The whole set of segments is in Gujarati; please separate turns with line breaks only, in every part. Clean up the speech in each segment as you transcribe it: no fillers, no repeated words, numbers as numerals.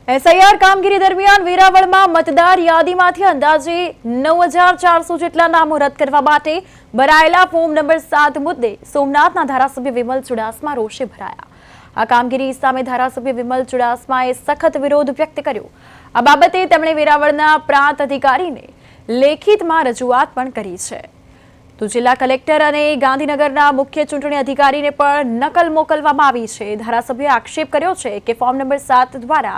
એસઆઈઆર કામગીરી દરમિયાન વેરાવળમાં મતદાર યાદીમાંથી અંદાજે 9,400 જેટલા નામો રદ કરવા માટે ભરાયેલા ફોર્મ નંબર 7 મુદ્દે સોમનાથના ધારાસભ્ય વિમલ ચુડાસમા રોષે ભરાયા. આ કામગીરી સામે ધારાસભ્ય વિમલ ચુડાસમાએ સખત વિરોધ વ્યક્ત કર્યો. આ બાબતે તેમણે વેરાવળના પ્રાંત અધિકારીને લેખિતમાં રજૂઆત પણ કરી છે. તો જિલ્લા કલેક્ટર અને ગાંધીનગરના મુખ્ય ચૂંટણી અધિકારીને પણ નકલ મોકલવામાં આવી છે. ધારાસભ્યએ આક્ષેપ કર્યો છે કે ફોર્મ નંબર 7 દ્વારા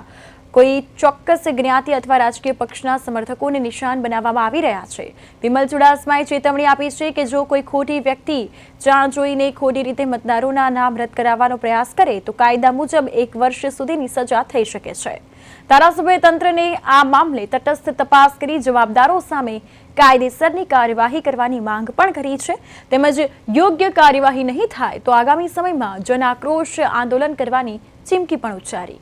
કોઈ ચોક્કસ જ્ઞાતિ અથવા રાજકીય પક્ષના સમર્થકોને નિશાન બનાવવામાં આવી રહ્યા છે. વિમલ ચુડાસમાએ ચેતવણી આપી છે કે જો કોઈ ખોટી વ્યક્તિ જાણ જોઈને ખોટી રીતે મતદારોના નામ રદ કરાવવાનો પ્રયાસ કરે તો કાયદા મુજબ 1 વર્ષ સુધીની સજા થઈ શકે છે. ધારાસભ્યએ તંત્રને આ મામલે તટસ્થ તપાસ કરી જવાબદારો સામે કાયદેસરની કાર્યવાહી કરવાની માંગ પણ કરી છે. તેમજ યોગ્ય કાર્યવાહી નહીં થાય તો આગામી સમયમાં જન આક્રોશ આંદોલન કરવાની ચીમકી પણ ઉચ્ચારી.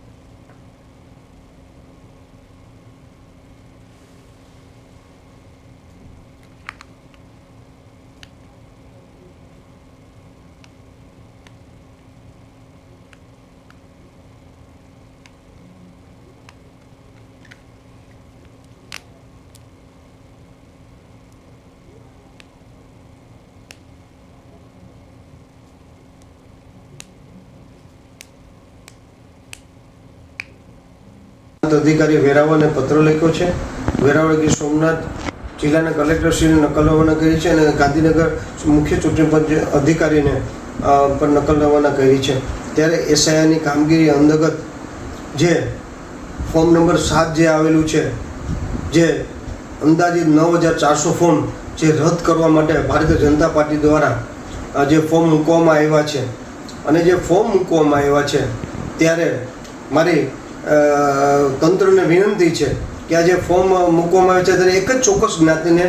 અધિકારી વેરાવળને પત્ર લખ્યો છે. વેરાવળ ગીર સોમનાથ જિલ્લાના કલેક્ટરશ્રીને નકલ રવાના કરી છે અને ગાંધીનગર મુખ્ય ચૂંટણી પંચ અધિકારીને પણ નકલ રવાના કરી છે. ત્યારે એસઆઈઆરની કામગીરી અંતર્ગત જે ફોર્મ નંબર 7 જે આવેલું છે, જે અંદાજિત 9,400 ફોર્મ જે રદ કરવા માટે ભારતીય જનતા પાર્ટી દ્વારા જે ફોર્મ મૂકવામાં આવ્યા છે અને જે ફોર્મ મૂકવામાં આવ્યા છે ત્યારે મારી તંત્રને વિનંતી છે કે આ જે ફોર્મ મૂકવામાં આવે છે ત્યારે એક જ ચોક્કસ જ્ઞાતિને